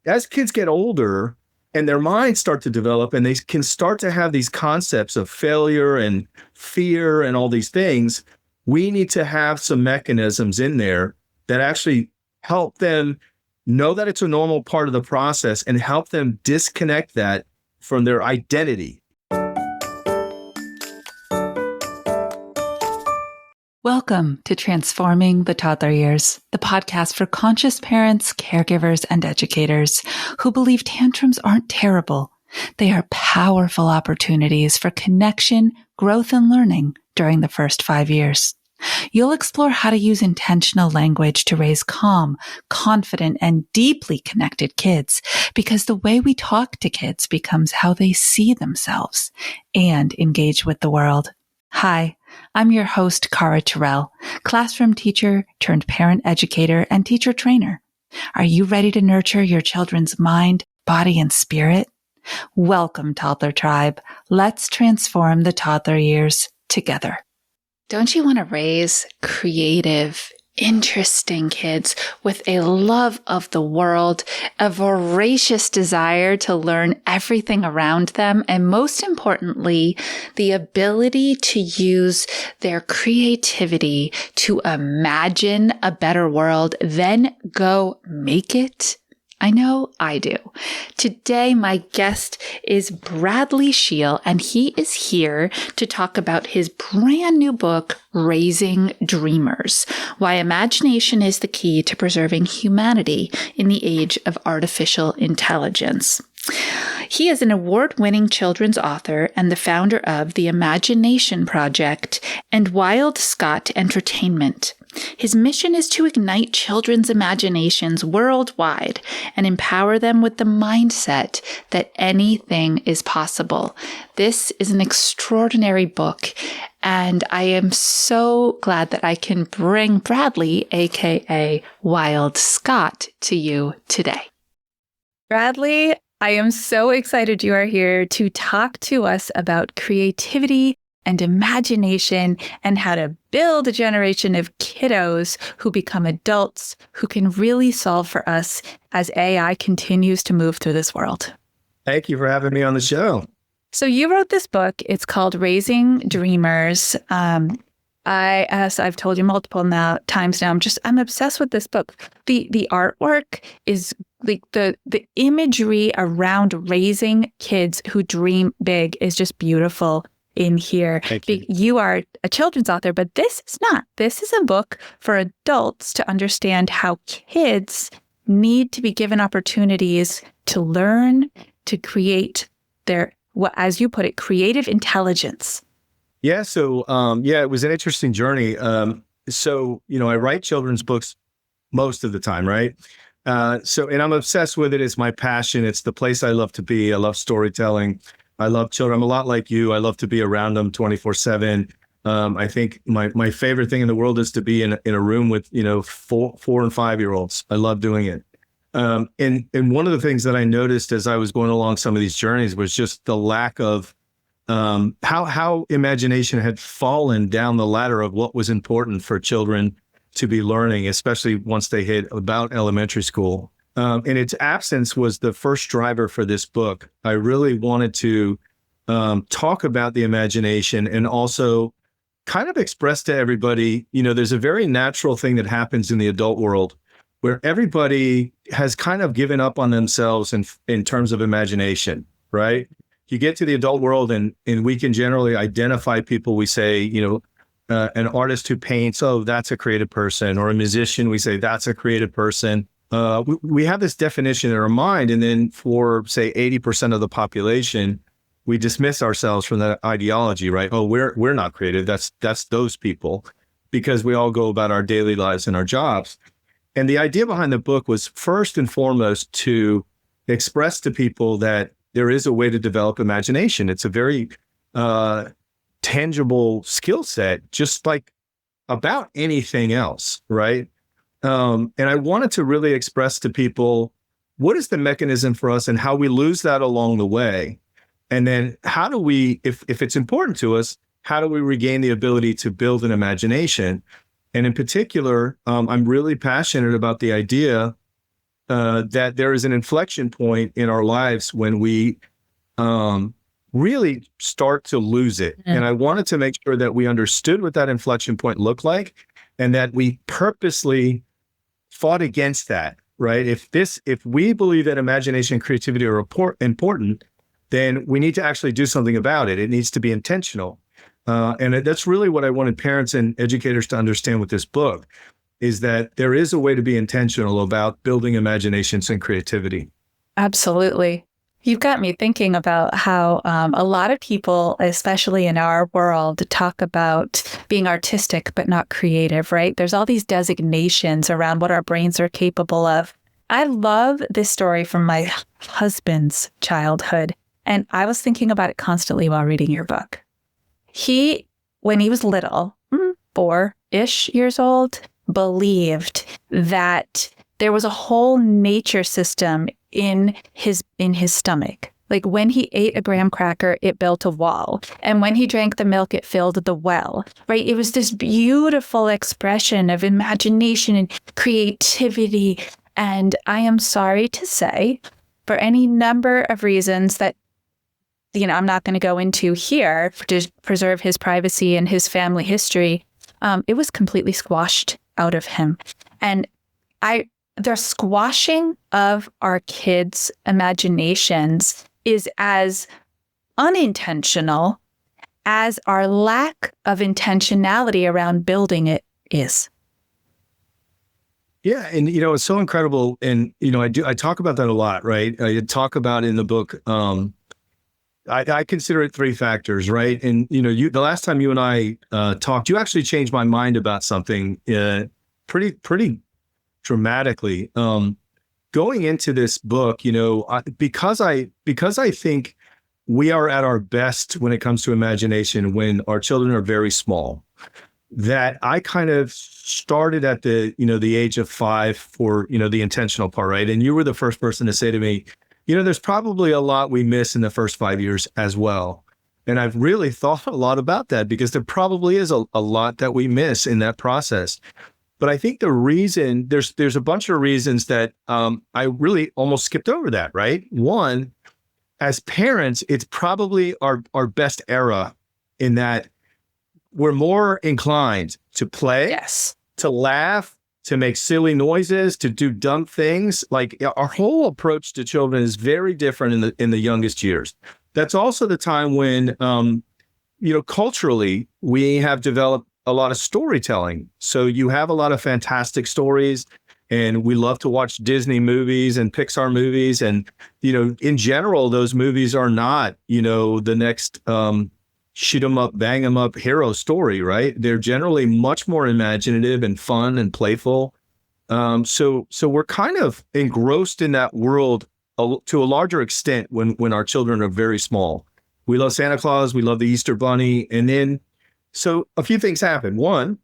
as kids get older and their minds start to develop and they can start to have these concepts of failure and fear and all these things, we need to have some mechanisms in there that actually help them know that it's a normal part of the process and help them disconnect that from their identity. Welcome to Transforming the Toddler Years, the podcast for conscious parents, caregivers, and educators who believe tantrums aren't terrible. They are powerful opportunities for connection, growth, and learning during the first 5 years. You'll explore how to use intentional language to raise calm, confident, and deeply connected kids, because the way we talk to kids becomes how they see themselves and engage with the world. Hi, I'm your host, Cara Tyrrell, classroom teacher turned parent educator and teacher trainer. Are you ready to nurture your children's mind, body, and spirit? Welcome, Toddler Tribe. Let's transform the toddler years together. Don't you want to raise creative, interesting kids with a love of the world, a voracious desire to learn everything around them, and most importantly, the ability to use their creativity to imagine a better world, then go make it? I know I do. Today, my guest is Bradley Scheel, and he is here to talk about his brand new book, Raising Dreamers: Why Imagination is the Key to Preserving Humanity in the Age of Artificial Intelligence. He is an award-winning children's author and the founder of the Imagination Project and Wild Scott Entertainment. His mission is to ignite children's imaginations worldwide and empower them with the mindset that anything is possible. This is an extraordinary book, and I am so glad that I can bring Bradley, aka Wild Scott, to you today. Bradley, I am so excited you are here to talk to us about creativity and imagination and how to build a generation of kiddos who become adults who can really solve for us as AI continues to move through this world. Thank you for having me on the show. So you wrote this book. It's called Raising Dreamers. As I've told you multiple times now, I'm obsessed with this book. The artwork is like the imagery around raising kids who dream big is just beautiful in here. Thank you. You are a children's author, but this is not. This is a book for adults to understand how kids need to be given opportunities to learn, to create their, as you put it, creative intelligence. Yeah. So, it was an interesting journey. I write children's books most of the time, right? And I'm obsessed with it. It's my passion. It's the place I love to be. I love storytelling. I love children. I'm a lot like you. I love to be around them 24/7. I think my favorite thing in the world is to be in a room with, 4 and 5-year-olds. I love doing it. And one of the things that I noticed as I was going along some of these journeys was just the lack of how imagination had fallen down the ladder of what was important for children to be learning, especially once they hit about elementary school. And its absence was the first driver for this book. I really wanted to talk about the imagination and also kind of express to everybody, there's a very natural thing that happens in the adult world where everybody has kind of given up on themselves in terms of imagination, right? You get to the adult world and we can generally identify people. We say, an artist who paints, oh, that's a creative person, or a musician, we say that's a creative person. We have this definition in our mind, and then for, say, 80% of the population, we dismiss ourselves from that ideology, right? Oh, we're not creative. That's those people, because we all go about our daily lives and our jobs. And the idea behind the book was first and foremost to express to people that there is a way to develop imagination. It's a very tangible skill set, just like about anything else, right? And I wanted to really express to people what is the mechanism for us and how we lose that along the way. And then how do we, if it's important to us, how do we regain the ability to build an imagination? And in particular, I'm really passionate about the idea that there is an inflection point in our lives when we really start to lose it. And I wanted to make sure that we understood what that inflection point looked like and that we purposely fought against that, right? If we believe that imagination and creativity are important, then we need to actually do something about it. It needs to be intentional. And that's really what I wanted parents and educators to understand with this book, is that there is a way to be intentional about building imaginations and creativity. Absolutely. You've got me thinking about how a lot of people, especially in our world, talk about being artistic but not creative, right? There's all these designations around what our brains are capable of. I love this story from my husband's childhood, and I was thinking about it constantly while reading your book. He, when he was little, 4-ish years old, believed that there was a whole nature system in his stomach. Like when he ate a graham cracker, it built a wall. And when he drank the milk, it filled the well, right? It was this beautiful expression of imagination and creativity. And I am sorry to say, for any number of reasons that, I'm not going to go into here to preserve his privacy and his family history, it was completely squashed out of him. And the squashing of our kids' imaginations is as unintentional as our lack of intentionality around building it is. Yeah. And, it's so incredible. And, I talk about that a lot, right? I talk about in the book, I consider it 3 factors, right? And, the last time you and I talked, you actually changed my mind about something pretty dramatically. Going into this book, because I think we are at our best when it comes to imagination when our children are very small, that I kind of started at the age of 5 for, the intentional part, right? And you were the first person to say to me, there's probably a lot we miss in the first 5 years as well. And I've really thought a lot about that because there probably is a lot that we miss in that process. But I think the reason there's a bunch of reasons that I really almost skipped over that, right? One, as parents, it's probably our best era in that we're more inclined to play, Yes, to laugh, to make silly noises, to do dumb things. Like our whole approach to children is very different in the youngest years. That's also the time when, culturally, we have developed a lot of storytelling. So you have a lot of fantastic stories, and we love to watch Disney movies and Pixar movies. And, in general, those movies are not, the next shoot 'em up, bang 'em up hero story, right? They're generally much more imaginative and fun and playful. So we're kind of engrossed in that world to a larger extent when our children are very small. We love Santa Claus, we love the Easter Bunny, and then so a few things happen. One,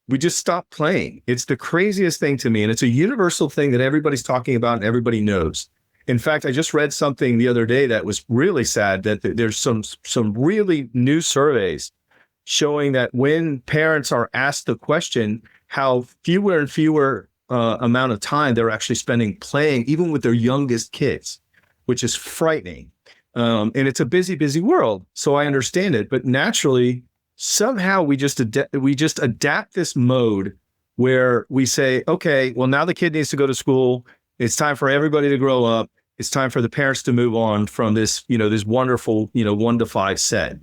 we just stop playing. It's the craziest thing to me, and it's a universal thing that everybody's talking about and everybody knows. In fact, I just read something the other day that was really sad, that there's some really new surveys showing that when parents are asked the question, how fewer and fewer amount of time they're actually spending playing, even with their youngest kids, which is frightening. And it's a busy, busy world. So I understand it. But naturally, somehow we just adapt this mode where we say, okay, well, now the kid needs to go to school. It's time for everybody to grow up. It's time for the parents to move on from this, this wonderful, 1 to 5 set.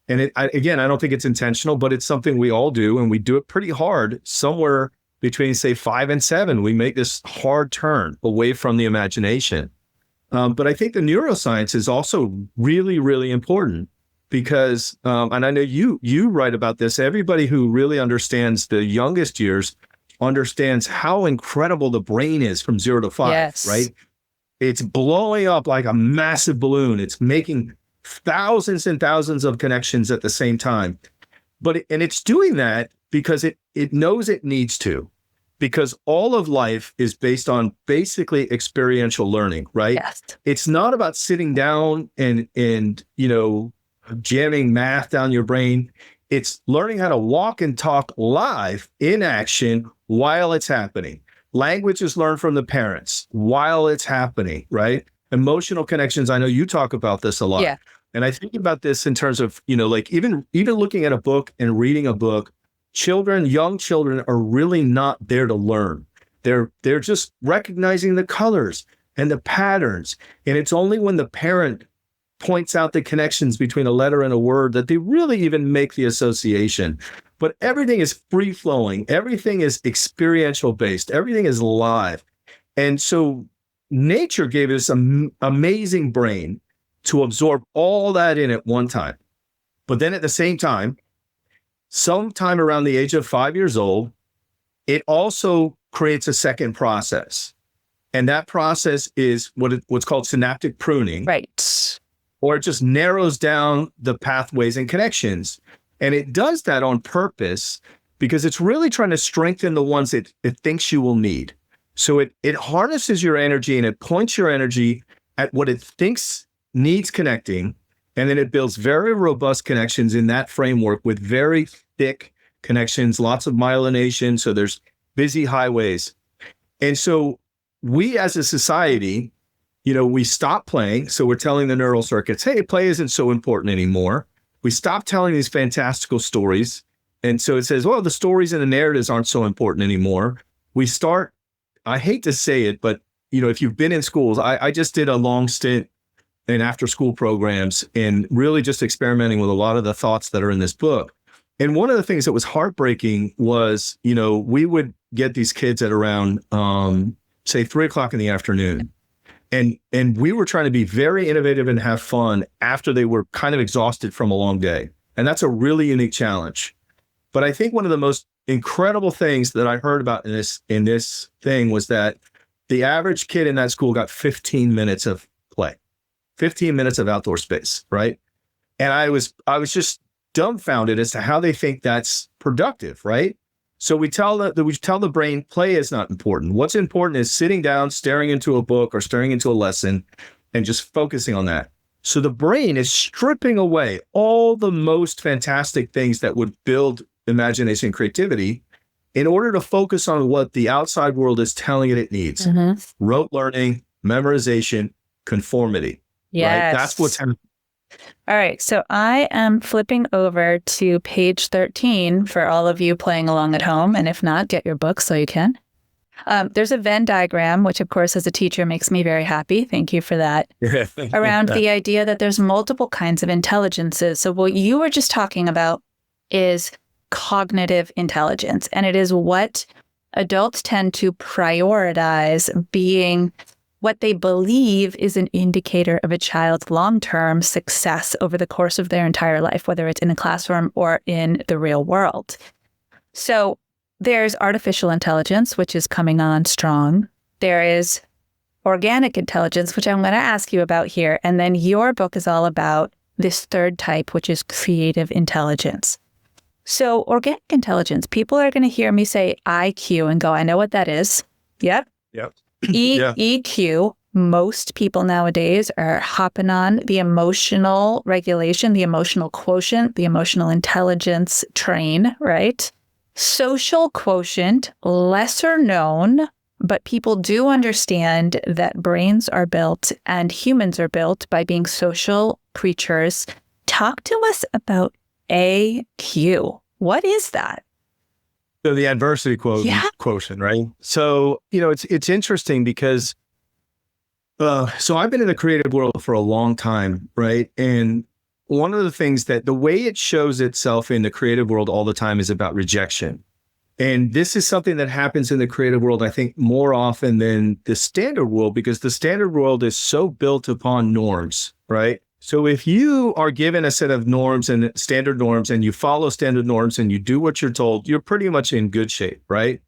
And I don't think it's intentional, but it's something we all do. And we do it pretty hard somewhere between, say, 5 and 7. We make this hard turn away from the imagination. But I think the neuroscience is also really, really important because, and I know you write about this, everybody who really understands the youngest years understands how incredible the brain is from 0 to 5, yes, right? It's blowing up like a massive balloon. It's making thousands and thousands of connections at the same time. And it's doing that because it knows it needs to, because all of life is based on basically experiential learning, right? Yes. It's not about sitting down and jamming math down your brain. It's learning how to walk and talk live in action while it's happening. Language is learned from the parents while it's happening, right? Emotional connections. I know you talk about this a lot. Yeah. And I think about this in terms of, like even looking at a book and reading a book, young children are really not there to learn. They're just recognizing the colors and the patterns. And it's only when the parent points out the connections between a letter and a word that they really even make the association. But everything is free flowing. Everything is experiential based. Everything is live. And so nature gave us an amazing brain to absorb all that in at one time. But then at the same time, sometime around the age of 5 years old, it also creates a second process. And that process is what's called synaptic pruning. Right. Or it just narrows down the pathways and connections. And it does that on purpose because it's really trying to strengthen the ones it thinks you will need. So it harnesses your energy and it points your energy at what it thinks needs connecting. And then it builds very robust connections in that framework with very thick connections, lots of myelination. So there's busy highways. And so we as a society, we stop playing. So we're telling the neural circuits, hey, play isn't so important anymore. We stop telling these fantastical stories. And so it says, well, the stories and the narratives aren't so important anymore. We start, I hate to say it, but if you've been in schools, I just did a long stint in after school programs and really just experimenting with a lot of the thoughts that are in this book. And one of the things that was heartbreaking was, we would get these kids at around, say 3:00 in the afternoon. And we were trying to be very innovative and have fun after they were kind of exhausted from a long day. And that's a really unique challenge. But I think one of the most incredible things that I heard about in this thing was that the average kid in that school got 15 minutes of play, 15 minutes of outdoor space, right? And I was just dumbfounded as to how they think that's productive, right? So we tell the brain play is not important. What's important is sitting down, staring into a book or staring into a lesson and just focusing on that. So the brain is stripping away all the most fantastic things that would build imagination and creativity in order to focus on what the outside world is telling it needs. Mm-hmm. Rote learning, memorization, conformity. Yes. Right? That's what's happening. All right. So I am flipping over to page 13 for all of you playing along at home. And if not, get your book so you can. There's a Venn diagram, which of course, as a teacher makes me very happy. Thank you for that. Around the idea that there's multiple kinds of intelligences. So what you were just talking about is cognitive intelligence. And it is what adults tend to prioritize being what they believe is an indicator of a child's long-term success over the course of their entire life, whether it's in a classroom or in the real world. So there's artificial intelligence, which is coming on strong. There is organic intelligence, which I'm going to ask you about here. And then your book is all about this third type, which is creative intelligence. So organic intelligence, people are going to hear me say IQ and go, I know what that is. Yep. EQ, most people nowadays are hopping on the emotional regulation, the emotional quotient, the emotional intelligence train, right? Social quotient, lesser known, but people do understand that brains are built and humans are built by being social creatures. Talk to us about AQ. What is that? So the adversity quotient, right? So, it's interesting because, so I've been in the creative world for a long time, right? And one of the things that the way it shows itself in the creative world all the time is about rejection. And this is something that happens in the creative world, I think, more often than the standard world, because the standard world is so built upon norms, right? So if you are given a set of norms and standard norms and you follow standard norms and you do what you're told, you're pretty much in good shape, right?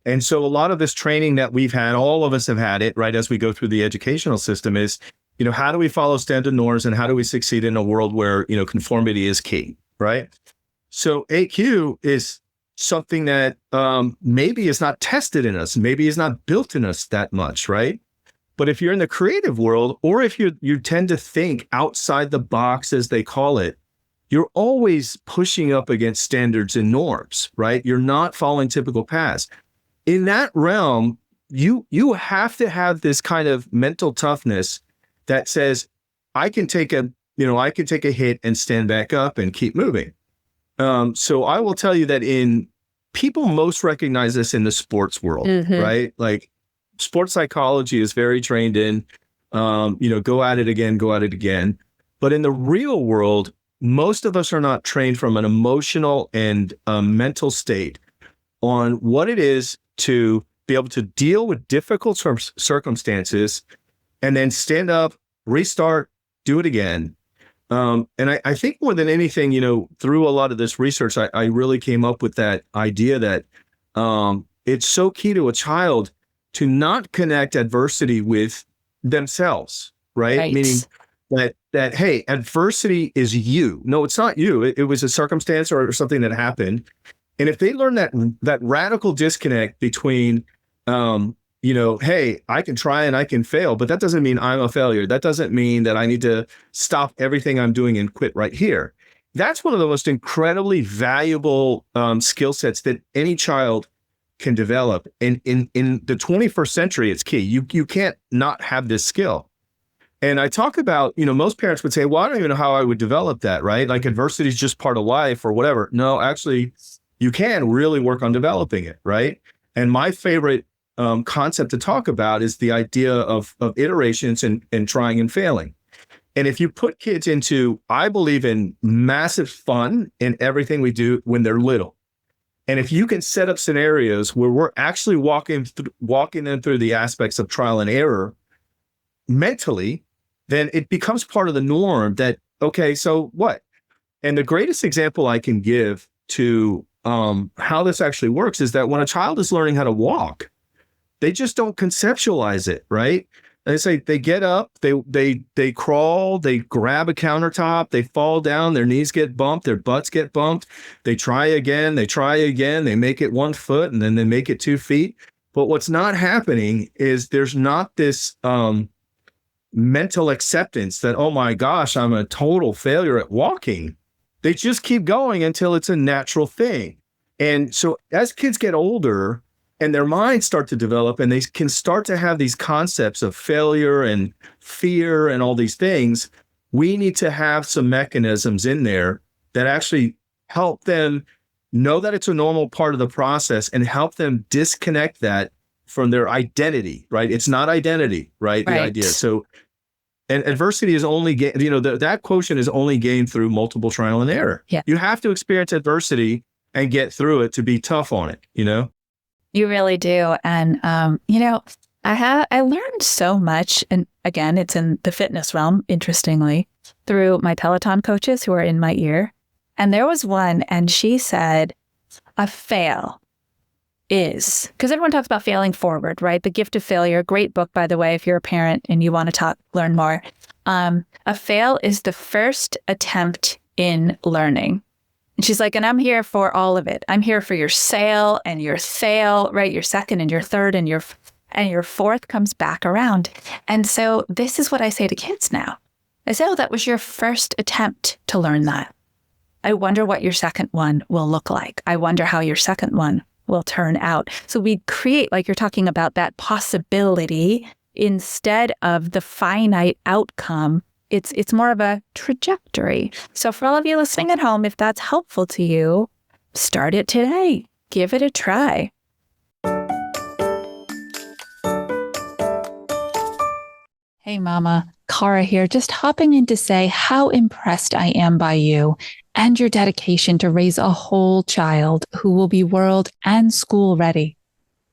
And so a lot of this training that we've had, all of us have had it, right, as we go through the educational system is, how do we follow standard norms and how do we succeed in a world where, conformity is key, right? So AQ is something that maybe is not tested in us, maybe is not built in us that much, right? But if you're in the creative world, or if you tend to think outside the box, as they call it, you're always pushing up against standards and norms, right? You're not following typical paths. In that realm, you have to have this kind of mental toughness that says, I can take a hit and stand back up and keep moving. So I will tell you that people most recognize this in the sports world, right? Like sports psychology is very trained in, go at it again. But in the real world, most of us are not trained from an emotional and mental state on what it is to be able to deal with difficult circumstances and then stand up, restart, do it again. And I think more than anything, through a lot of this research, I really came up with that idea that it's so key to a child to not connect adversity with themselves, right? Meaning that, hey, adversity is you. No, it's not you. It was a circumstance or something that happened. And if they learn that radical disconnect between, hey, I can try and I can fail, but that doesn't mean I'm a failure. That doesn't mean that I need to stop everything I'm doing and quit right here. That's one of the most incredibly valuable skill sets that any child can develop. And in the 21st century, it's key. You can't not have this skill. And I talk about, most parents would say, well, I don't even know how I would develop that, right? Like adversity is just part of life or whatever. No, actually, you can really work on developing it, right? And my favorite concept to talk about is the idea of iterations and trying and failing. And if you put kids into, I believe in massive fun in everything we do when they're little. And if you can set up scenarios where we're actually walking them through the aspects of trial and error mentally, then it becomes part of the norm that, okay, so what? And the greatest example I can give to how this actually works is that when a child is learning how to walk, they just don't conceptualize it, right? They say they get up, they crawl, they grab a countertop, they fall down, their knees get bumped, their butts get bumped. They try again, they make it 1 foot and then they make it 2 feet. But what's not happening is there's not this mental acceptance that, oh my gosh, I'm a total failure at walking. They just keep going until it's a natural thing. And so as kids get older, and their minds start to develop and they can start to have these concepts of failure and fear and all these things, we need to have some mechanisms in there that actually help them know that it's a normal part of the process and help them disconnect that from their identity, right? It's not identity, right? The idea. So, and adversity is only, that quotient is only gained through multiple trial and error. Yeah. You have to experience adversity and get through it to be tough on it, You really do. And, I learned so much. And again, it's in the fitness realm, interestingly, through my Peloton coaches who are in my ear. And there was one, and she said, a fail is, because everyone talks about failing forward, right? The Gift of Failure, great book, by the way, if you're a parent and you want to learn more. A fail is the first attempt in learning. And she's like, and I'm here for all of it. I'm here for your sail and your sail, right? Your second and your third and your fourth comes back around. And so this is what I say to kids now. I say, oh, that was your first attempt to learn that. I wonder what your second one will look like. I wonder how your second one will turn out. So we create, like you're talking about, that possibility instead of the finite outcome. It's more of a trajectory. So for all of you listening at home, if that's helpful to you, start it today. Give it a try. Hey, Mama. Cara here, just hopping in to say how impressed I am by you and your dedication to raise a whole child who will be world and school ready.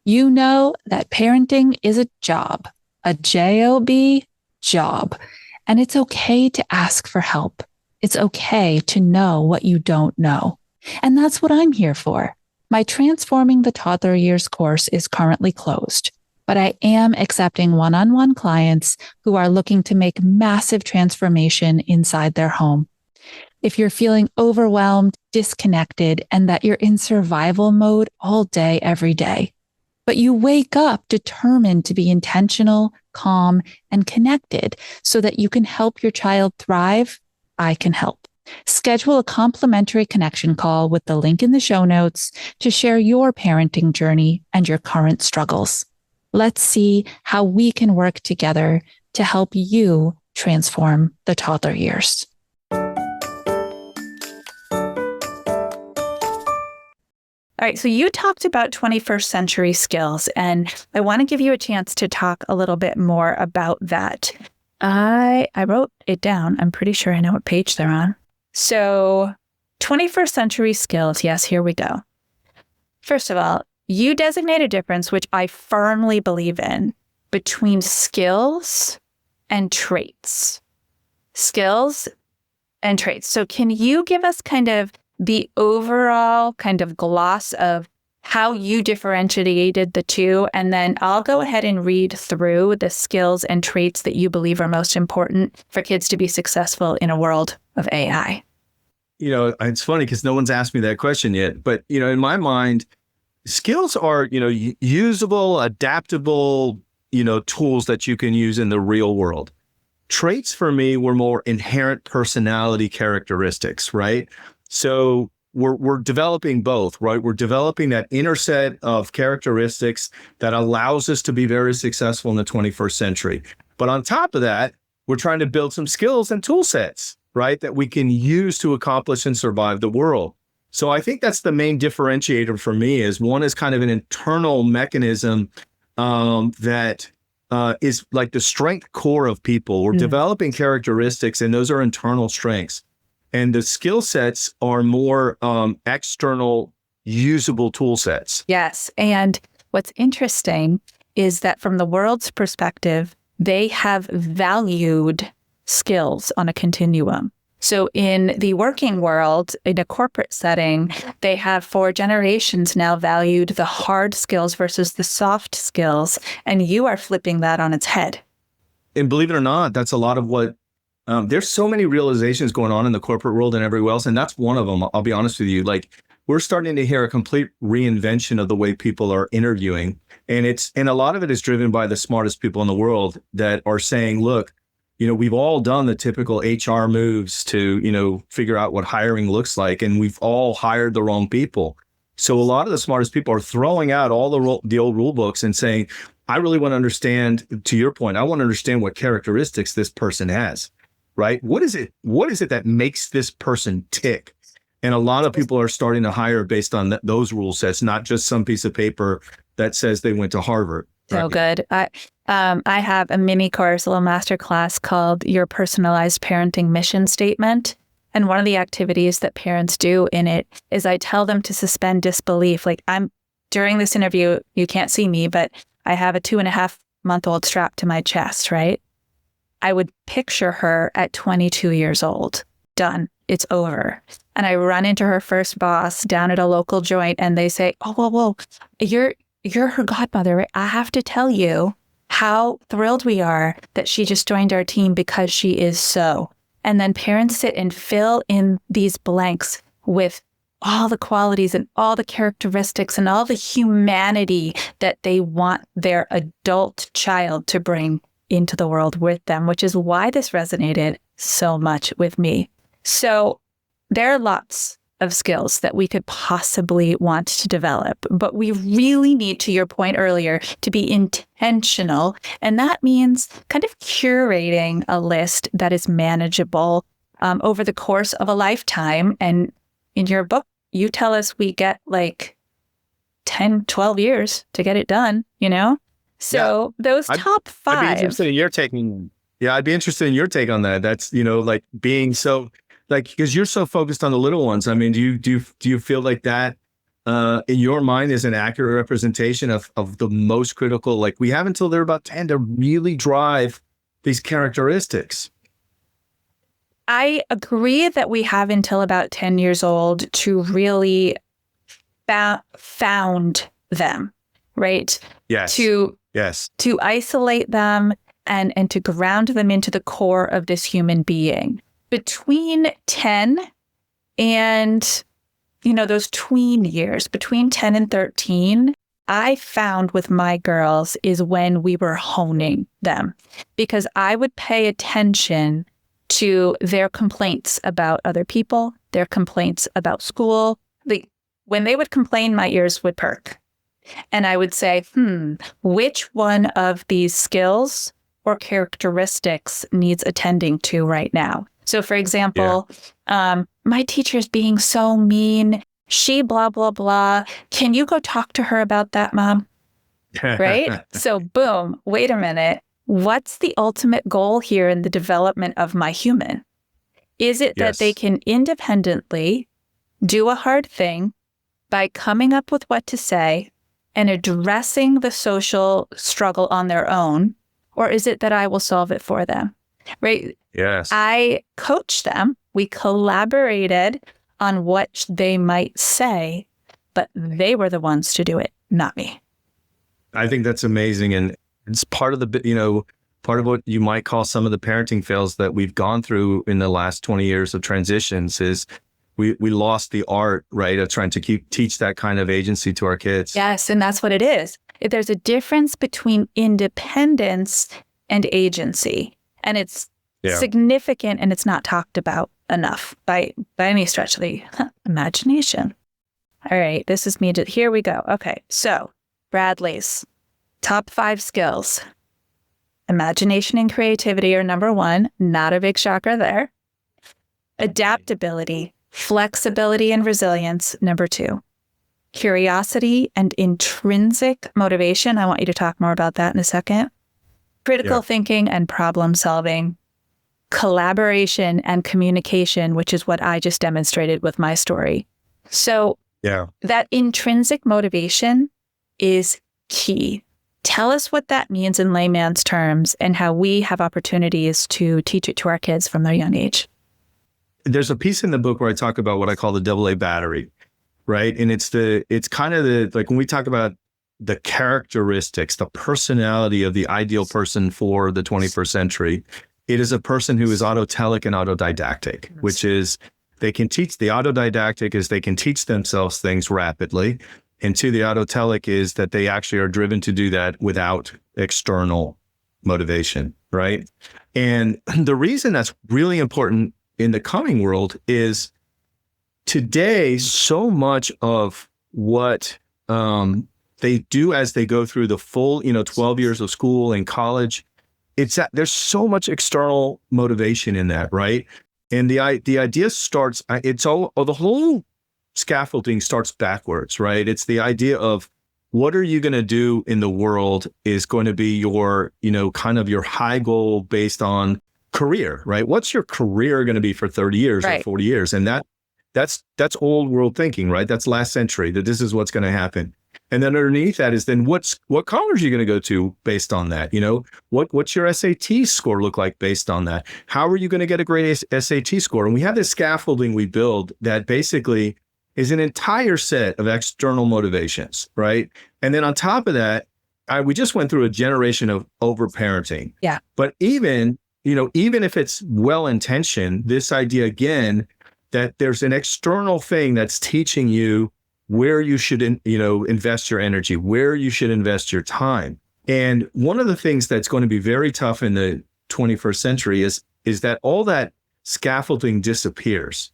You know that parenting is a job, a J-O-B job. And it's okay to ask for help. It's okay to know what you don't know. And that's what I'm here for. My Transforming the Toddler Years course is currently closed, but I am accepting one-on-one clients who are looking to make massive transformation inside their home. If you're feeling overwhelmed, disconnected, and that you're in survival mode all day, every day, but you wake up determined to be intentional, calm, and connected so that you can help your child thrive, I can help. Schedule a complimentary connection call with the link in the show notes to share your parenting journey and your current struggles. Let's see how we can work together to help you transform the toddler years. All right, so you talked about 21st century skills, and I want to give you a chance to talk a little bit more about that. I wrote it down. I'm pretty sure I know what page they're on. So 21st century skills. Yes, here we go. First of all, you designate a difference, which I firmly believe in, between skills and traits. Skills and traits. So can you give us kind of the overall kind of gloss of how you differentiated the two? And then I'll go ahead and read through the skills and traits that you believe are most important for kids to be successful in a world of AI. It's funny because no one's asked me that question yet. But, in my mind, skills are, usable, adaptable, tools that you can use in the real world. Traits for me were more inherent personality characteristics, right? So we're developing both, right? We're developing that inner set of characteristics that allows us to be very successful in the 21st century. But on top of that, we're trying to build some skills and tool sets, right, that we can use to accomplish and survive the world. So I think that's the main differentiator for me. Is one is kind of an internal mechanism that is like the strength core of people. We're developing characteristics, and those are internal strengths. And the skill sets are more external, usable tool sets. Yes. And what's interesting is that from the world's perspective, they have valued skills on a continuum. So in the working world, in a corporate setting, they have for generations now valued the hard skills versus the soft skills. And you are flipping that on its head. And believe it or not, that's a lot of what there's so many realizations going on in the corporate world and everywhere else. And that's one of them. I'll be honest with you. Like, we're starting to hear a complete reinvention of the way people are interviewing. And a lot of it is driven by the smartest people in the world that are saying, look, we've all done the typical HR moves to, figure out what hiring looks like. And we've all hired the wrong people. So a lot of the smartest people are throwing out all the old rule books and saying, I really want to understand, to your point, I want to understand what characteristics this person has. Right? What is it that makes this person tick? And a lot of people are starting to hire based on those rule sets, not just some piece of paper that says they went to Harvard. So good. I have a mini course, a little master class called Your Personalized Parenting Mission Statement. And one of the activities that parents do in it is I tell them to suspend disbelief. Like, during this interview, you can't see me, but I have a 2.5-month-old strapped to my chest, right? I would picture her at 22 years old. Done. It's over. And I run into her first boss down at a local joint, and they say, oh, whoa, you're her godmother, right? I have to tell you how thrilled we are that she just joined our team because she is so. And then parents sit and fill in these blanks with all the qualities and all the characteristics and all the humanity that they want their adult child to bring into the world with them, which is why this resonated so much with me. So there are lots of skills that we could possibly want to develop, but we really need, to your point earlier, to be intentional. And that means kind of curating a list that is manageable over the course of a lifetime. And in your book, you tell us we get like 10, 12 years to get it done, So those top five. I'd be interested in your I'd be interested in your take on that. That's, like being so, like, because you're so focused on the little ones. I mean, do you feel like that in your mind is an accurate representation of the most critical, like we have until they're about 10 to really drive these characteristics? I agree that we have until about 10 years old to really found them, right? Yes. To isolate them and to ground them into the core of this human being. Between 10 and, those tween years, between 10 and 13, I found with my girls is when we were honing them, because I would pay attention to their complaints about other people, their complaints about school. When they would complain, my ears would perk. And I would say, which one of these skills or characteristics needs attending to right now? So for example, my teacher's being so mean. She blah, blah, blah. Can you go talk to her about that, Mom? Right? So boom, wait a minute. What's the ultimate goal here in the development of my human? Is it that they can independently do a hard thing by coming up with what to say and addressing the social struggle on their own? Or is it that I will solve it for them? Right? Yes. I coached them. We collaborated on what they might say, but they were the ones to do it, not me. I think that's amazing. And it's part of the, part of what you might call some of the parenting fails that we've gone through in the last 20 years of transitions is we lost the art, right, of trying to teach that kind of agency to our kids. Yes, and that's what it is. There's a difference between independence and agency, and it's significant, and it's not talked about enough by any stretch of the imagination. All right, this is me. Here we go. Okay, so Bradley's top 5 skills. Imagination and creativity are number 1. Not a big shocker there. Adaptability, flexibility, and resilience, number 2. Curiosity and intrinsic motivation. I want you to talk more about that in a second. Critical thinking and problem solving. Collaboration and communication, which is what I just demonstrated with my story. So that intrinsic motivation is key. Tell us what that means in layman's terms and how we have opportunities to teach it to our kids from their young age. There's a piece in the book where I talk about what I call the AA battery, right? And it's kind of like when we talk about the characteristics, the personality of the ideal person for the 21st century, it is a person who is autotelic and autodidactic, which is the autodidactic is they can teach themselves things rapidly. And 2, the autotelic is that they actually are driven to do that without external motivation, right? And the reason that's really important in the coming world is today, so much of what they do as they go through the full, 12 years of school and college, there's so much external motivation in that, right? And the idea starts, the whole scaffolding starts backwards, right? It's the idea of what are you going to do in the world is going to be your, kind of your high goal based on career, right? What's your career going to be for 30 years or 40 years? And that's old world thinking, right? That's last century, that this is what's going to happen. And then underneath that is then what college are you going to go to based on that? What's your SAT score look like based on that? How are you going to get a great SAT score? And we have this scaffolding we build that basically is an entire set of external motivations, right? And then on top of that, we just went through a generation of overparenting. Yeah. But even if it's well-intentioned, this idea again, that there's an external thing that's teaching you where you should, invest your energy, where you should invest your time. And one of the things that's going to be very tough in the 21st century is that all that scaffolding disappears.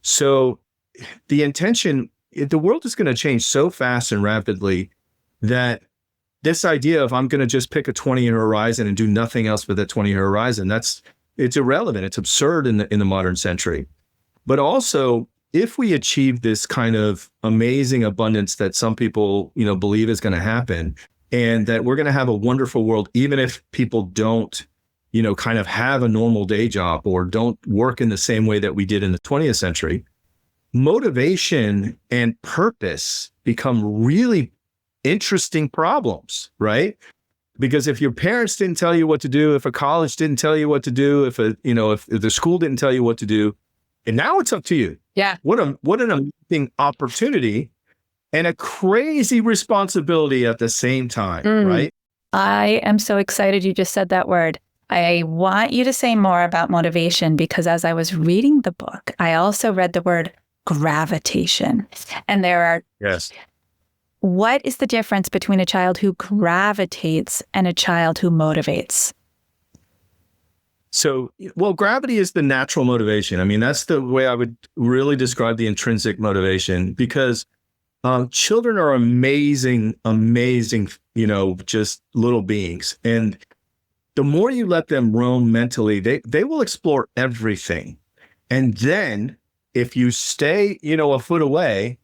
So the intention, the world is going to change so fast and rapidly that this idea of I'm going to just pick a 20-year horizon and do nothing else but that 20-year horizon, it's irrelevant. It's absurd in the modern century. But also, if we achieve this kind of amazing abundance that some people, believe is going to happen, and that we're going to have a wonderful world, even if people don't, kind of have a normal day job or don't work in the same way that we did in the 20th century, motivation and purpose become really interesting problems, right? Because if your parents didn't tell you what to do, if a college didn't tell you what to do, if the school didn't tell you what to do, and now it's up to you. Yeah. What an amazing opportunity and a crazy responsibility at the same time, right? I am so excited you just said that word. I want you to say more about motivation because as I was reading the book, I also read the word gravitation. And there are what is the difference between a child who gravitates and a child who motivates? So, gravity is the natural motivation. I mean, that's the way I would really describe the intrinsic motivation, because children are amazing, amazing, just little beings. And the more you let them roam mentally, they will explore everything. And then if you stay, a foot away,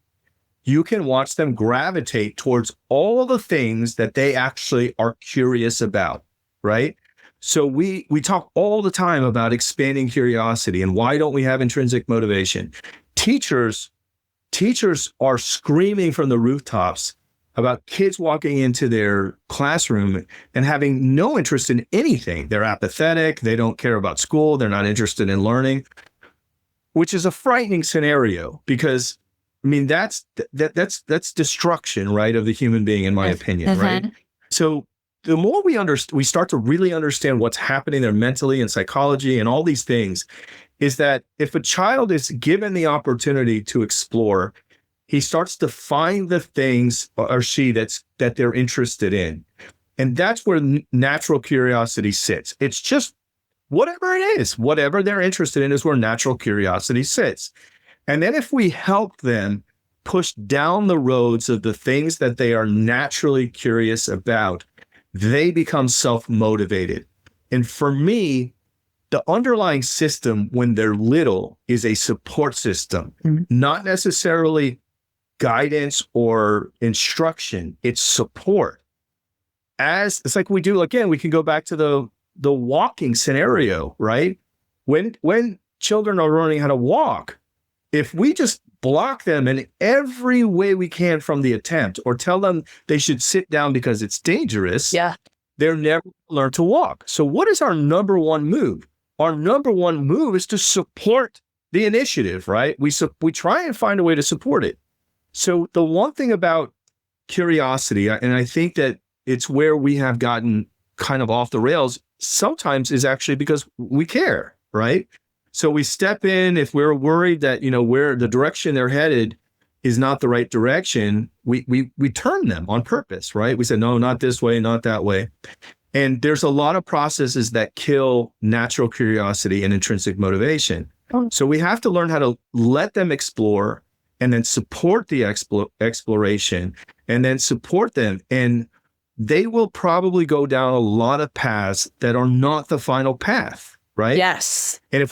you can watch them gravitate towards all of the things that they actually are curious about, right? So we talk all the time about expanding curiosity and why don't we have intrinsic motivation? Teachers are screaming from the rooftops about kids walking into their classroom and having no interest in anything. They're apathetic. They don't care about school. They're not interested in learning, which is a frightening scenario because, that's destruction, right, of the human being, in my opinion, right? So the more we start to really understand what's happening there mentally and psychology and all these things, is that if a child is given the opportunity to explore, he starts to find the things, or she, that they're interested in. And that's where natural curiosity sits. It's just whatever it is, whatever they're interested in is where natural curiosity sits. And then if we help them push down the roads of the things that they are naturally curious about, they become self-motivated. And for me, the underlying system when they're little is a support system, not necessarily guidance or instruction. It's support. As it's like we do, again, we can go back to the walking scenario, right? When children are learning how to walk, if we just block them in every way we can from the attempt or tell them they should sit down because it's dangerous, they're never going to learn to walk. So what is our number one move? Our number one move is to support the initiative, right? We try and find a way to support it. So the one thing about curiosity, and I think that it's where we have gotten kind of off the rails sometimes, is actually because we care, right? So we step in if we're worried that, where the direction they're headed is not the right direction, we turn them on purpose, right? We say, no, not this way, not that way. And there's a lot of processes that kill natural curiosity and intrinsic motivation. So we have to learn how to let them explore and then support the exploration and then support them. And they will probably go down a lot of paths that are not the final path, right? Yes. And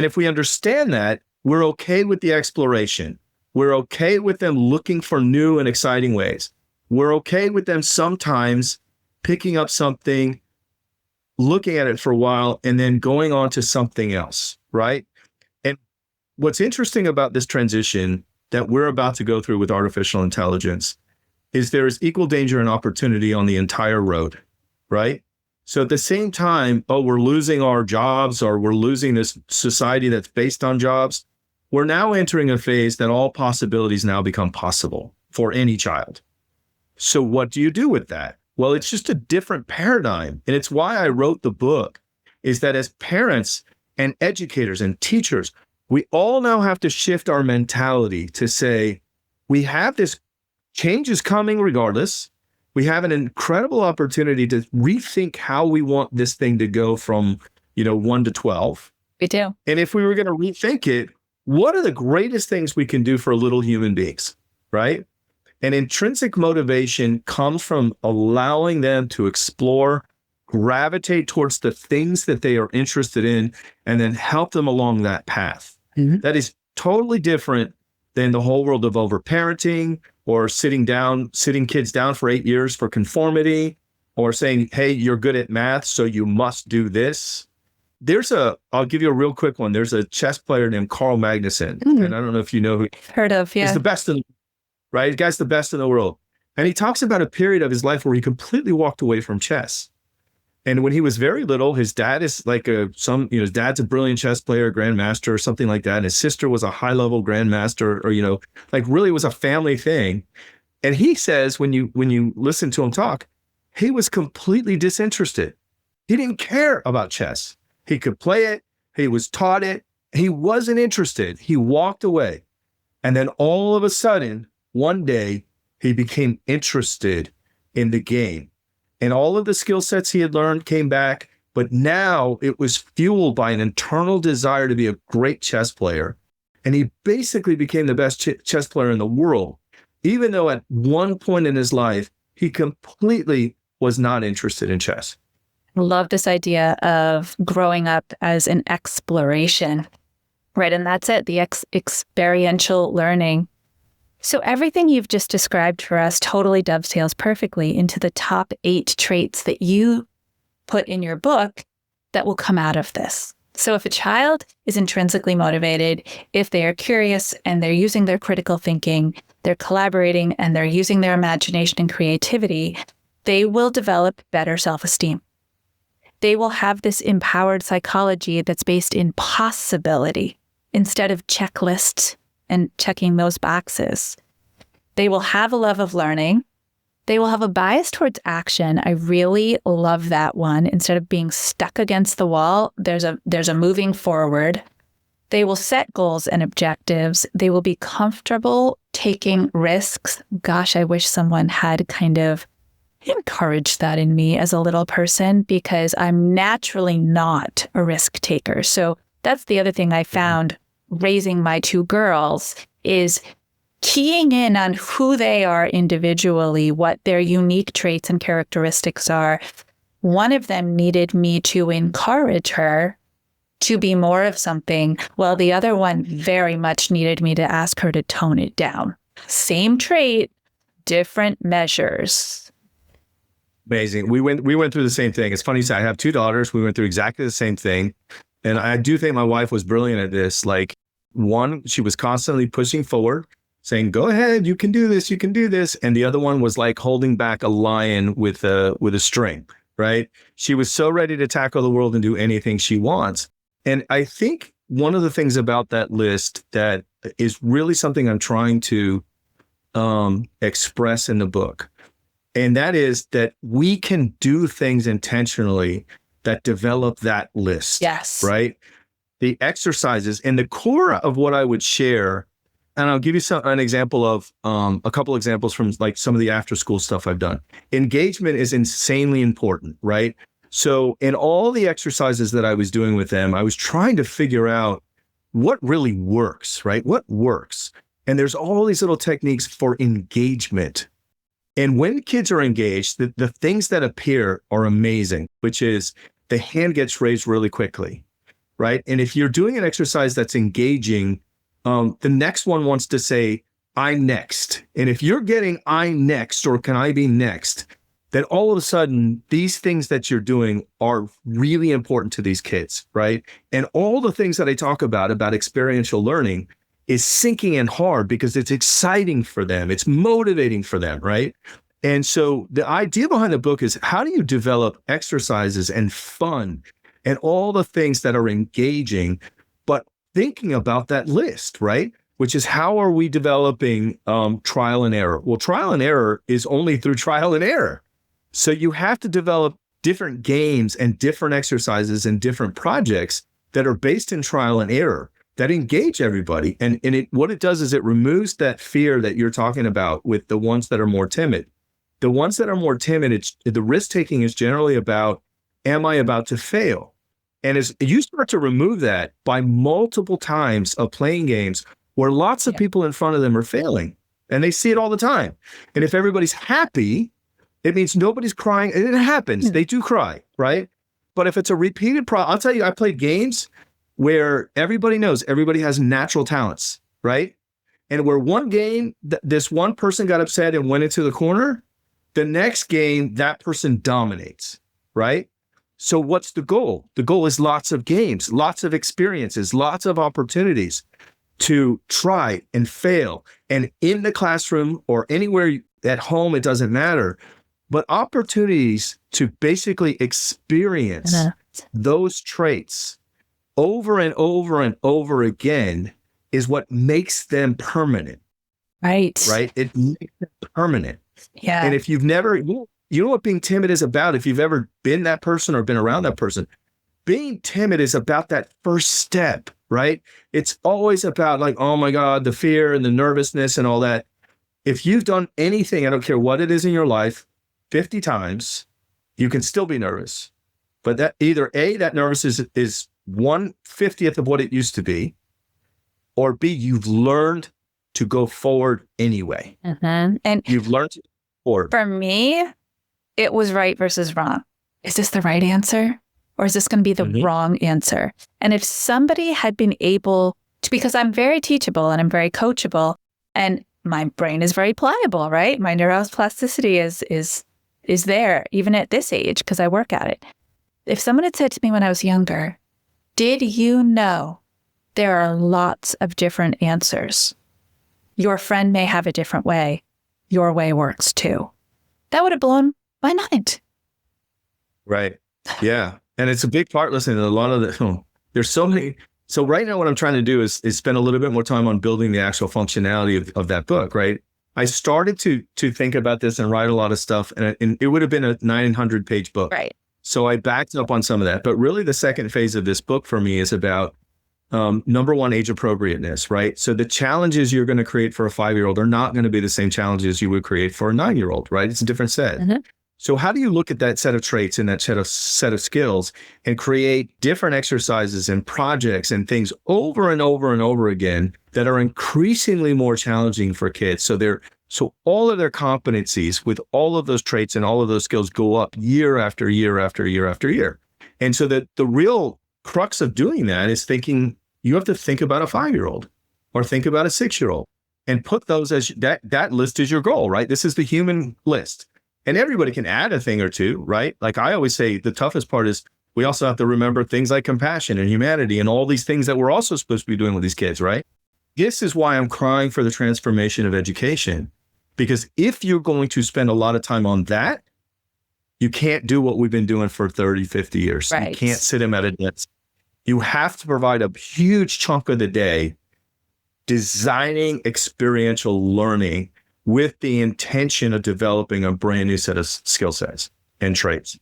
if we understand that, we're okay with the exploration. We're okay with them looking for new and exciting ways. We're okay with them sometimes picking up something, looking at it for a while, and then going on to something else, right? And what's interesting about this transition that we're about to go through with artificial intelligence is there is equal danger and opportunity on the entire road, right? So at the same time, we're losing our jobs or we're losing this society that's based on jobs. We're now entering a phase that all possibilities now become possible for any child. So what do you do with that? Well, it's just a different paradigm. And it's why I wrote the book, is that as parents and educators and teachers, we all now have to shift our mentality to say, we have this change is coming regardless. We have an incredible opportunity to rethink how we want this thing to go from, 1 to 12. We do. And if we were going to rethink it, what are the greatest things we can do for little human beings, right? And intrinsic motivation comes from allowing them to explore, gravitate towards the things that they are interested in, and then help them along that path. Mm-hmm. That is totally different than the whole world of overparenting or sitting kids down for 8 years for conformity or saying, hey, you're good at math, so you must do this. I'll give you a real quick one. There's a chess player named Carl Magnuson. Mm-hmm. And I don't know if you know who. Heard of, yeah. He's the best right? The guy's the best in the world. And he talks about a period of his life where he completely walked away from chess. And when he was very little, his dad is like his dad's a brilliant chess player, grandmaster or something like that. And his sister was a high level grandmaster or, really was a family thing. And he says, when you listen to him talk, he was completely disinterested. He didn't care about chess. He could play it. He was taught it. He wasn't interested. He walked away. And then all of a sudden, one day, he became interested in the game. And all of the skill sets he had learned came back, but now it was fueled by an internal desire to be a great chess player. And he basically became the best chess player in the world. even though at one point in his life, he completely was not interested in chess. I love this idea of growing up as an exploration, right? And that's it, the experiential learning. So everything you've just described for us totally dovetails perfectly into the top 8 traits that you put in your book that will come out of this. So if a child is intrinsically motivated, if they are curious and they're using their critical thinking, they're collaborating and they're using their imagination and creativity, they will develop better self-esteem. They will have this empowered psychology that's based in possibility instead of checklists and checking those boxes. They will have a love of learning. They will have a bias towards action. I really love that one. Instead of being stuck against the wall, there's a moving forward. They will set goals and objectives. They will be comfortable taking risks. Gosh, I wish someone had kind of encouraged that in me as a little person, because I'm naturally not a risk taker. So that's the other thing I found raising my 2 girls is keying in on who they are individually, what their unique traits and characteristics are. One of them needed me to encourage her to be more of something, while the other one very much needed me to ask her to tone it down. Same trait, different measures. Amazing. We went through the same thing. It's funny, I have 2 daughters. We went through exactly the same thing. And I do think my wife was brilliant at this. Like, one, she was constantly pushing forward, saying, go ahead, you can do this, you can do this. And the other one was like holding back a lion with a string, right? She was so ready to tackle the world and do anything she wants. And I think one of the things about that list that is really something I'm trying to express in the book, and that is that we can do things intentionally that develop that list. Yes. Right? The exercises and the core of what I would share, and I'll give you an example of a couple examples from like some of the after school stuff I've done. Engagement is insanely important, right? So in all the exercises that I was doing with them, I was trying to figure out what really works, right? What works? And there's all these little techniques for engagement. And when kids are engaged, the things that appear are amazing, which is the hand gets raised really quickly, right? And if you're doing an exercise that's engaging, the next one wants to say, I'm next. And if you're getting I'm next or can I be next, then all of a sudden, these things that you're doing are really important to these kids, right? And all the things that I talk about experiential learning is sinking in hard because it's exciting for them. It's motivating for them, right? And so the idea behind the book is, how do you develop exercises and fun and all the things that are engaging, but thinking about that list, right? Which is, how are we developing trial and error? Well, trial and error is only through trial and error. So you have to develop different games and different exercises and different projects that are based in trial and error that engage everybody. And what it does is it removes that fear that you're talking about with the ones that are more timid. The ones that are more timid, the risk taking is generally about, am I about to fail? And as you start to remove that by multiple times of playing games where lots of people in front of them are failing, and they see it all the time. And if everybody's happy, it means nobody's crying. And it happens. They do cry, right? But if it's a repeated problem, I'll tell you, I played games where everybody knows everybody has natural talents, right? And where one game, this one person got upset and went into the corner, the next game, that person dominates, right? So what's the goal? The goal is lots of games, lots of experiences, lots of opportunities to try and fail. And in the classroom or anywhere at home, it doesn't matter, but opportunities to basically experience those traits over and over and over again is what makes them permanent. Right. Right? It makes them permanent. Yeah. And if you've never, you know what being timid is about, if you've ever been that person or been around that person, being timid is about that first step, right? It's always about like, oh my God, the fear and the nervousness and all that. If you've done anything, I don't care what it is in your life, 50 times, you can still be nervous. But that either A, that nervousness is 1/50th of what it used to be, or B, you've learned to go forward anyway. And You've learned to go forward. For me, it was right versus wrong. Is this the right answer? Or is this going to be the wrong answer? And if somebody had been able to, because I'm very teachable and I'm very coachable, and my brain is very pliable, right? My neuroplasticity is there, even at this age, because I work at it. If someone had said to me when I was younger, did you know there are lots of different answers? Your friend may have a different way. Your way works too. That would have blown my mind. Right. Yeah. And it's a big part. Listen, a lot of there's so many. So right now what I'm trying to do is spend a little bit more time on building the actual functionality of that book, right? I started to think about this and write a lot of stuff, and it would have been a 900-page book. Right. So I backed up on some of that. But really the second phase of this book for me is about number one, age appropriateness, right? So the challenges you're going to create for a 5-year-old are not going to be the same challenges you would create for a 9-year-old, right? It's a different set. So how do you look at that set of traits and that set of skills and create different exercises and projects and things over and over and over again that are increasingly more challenging for kids? So all of their competencies with all of those traits and all of those skills go up year after year after year after year. And so the real crux of doing that is thinking, you have to think about a 5-year-old or think about a 6-year-old and put those as that list is your goal, right? This is the human list. And everybody can add a thing or two, right? Like I always say, the toughest part is we also have to remember things like compassion and humanity and all these things that we're also supposed to be doing with these kids, right? This is why I'm crying for the transformation of education. Because if you're going to spend a lot of time on that, you can't do what we've been doing for 30, 50 years. Right. You can't sit them at a desk. You have to provide a huge chunk of the day designing experiential learning with the intention of developing a brand new set of skill sets and traits.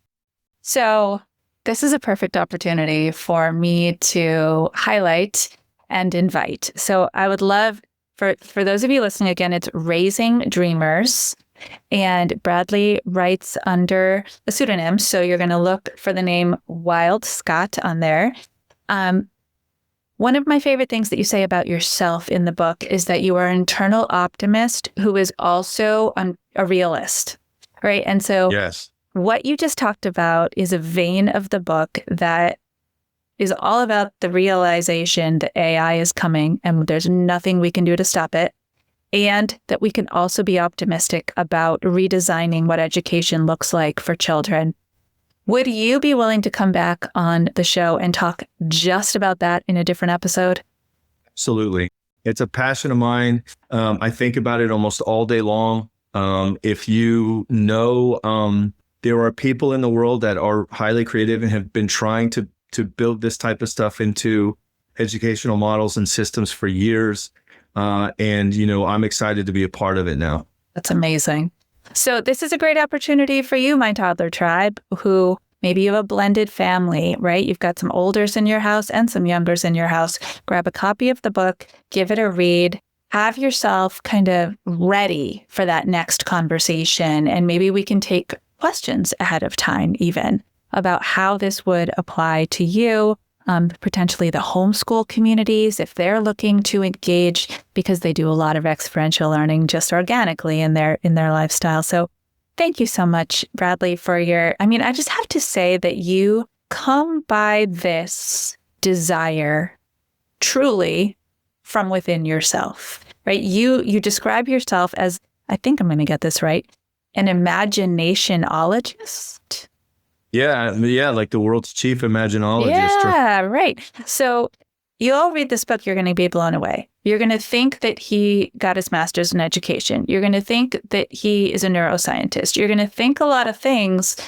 So this is a perfect opportunity for me to highlight and invite. So I would love for those of you listening, again, it's Raising Dreamers, and Bradley writes under a pseudonym. So you're going to look for the name Wild Scott on there. One of my favorite things that you say about yourself in the book is that you are an internal optimist who is also a realist, right? And so what you just talked about is a vein of the book that is all about the realization that AI is coming and there's nothing we can do to stop it, and that we can also be optimistic about redesigning what education looks like for children. Would you be willing to come back on the show and talk just about that in a different episode? Absolutely. It's a passion of mine. I think about it almost all day long. If you know, there are people in the world that are highly creative and have been trying to build this type of stuff into educational models and systems for years. And, I'm excited to be a part of it now. That's amazing. So this is a great opportunity for you, my toddler tribe, who maybe you have a blended family, right? You've got some olders in your house and some youngers in your house. Grab a copy of the book, give it a read, have yourself kind of ready for that next conversation. And maybe we can take questions ahead of time even about how this would apply to you, potentially the homeschool communities, if they're looking to engage, because they do a lot of experiential learning just organically in their lifestyle. So thank you so much, Bradley, for I just have to say that you come by this desire truly from within yourself, right? You describe yourself as, I think I'm going to get this right, an imaginationologist. Yeah, like the world's chief imaginologist. Yeah, right. So you'll read this book, you're going to be blown away. You're going to think that he got his master's in education. You're going to think that he is a neuroscientist. You're going to think a lot of things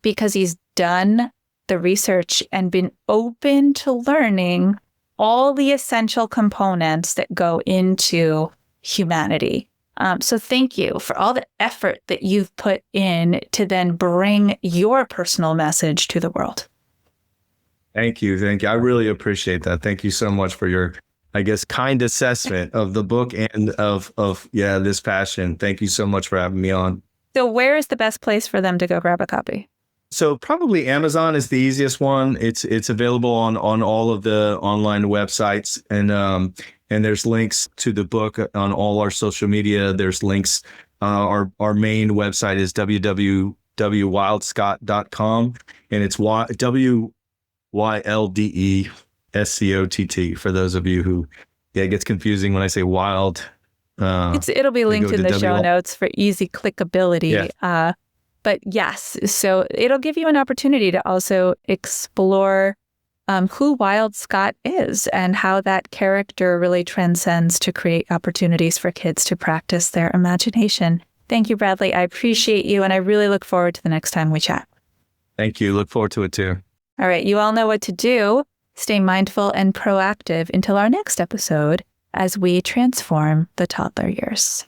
because he's done the research and been open to learning all the essential components that go into humanity. So thank you for all the effort that you've put in to then bring your personal message to the world. Thank you. I really appreciate that. Thank you so much for your, kind assessment of the book and of this passion. Thank you so much for having me on. So where is the best place for them to go grab a copy? So probably Amazon is the easiest one. It's available on all of the online websites, and And there's links to the book on all our social media. There's links. Our main website is www.wildscott.com, and it's WYLDESCOTT for those of you who, it gets confusing when I say wild. It'll be linked in the show notes for easy clickability. Yeah. But yes, so it'll give you an opportunity to also explore who Wild Scott is and how that character really transcends to create opportunities for kids to practice their imagination. Thank you, Bradley. I appreciate you, and I really look forward to the next time we chat. Thank you. Look forward to it too. All right, you all know what to do. Stay mindful and proactive until our next episode as we transform the toddler years.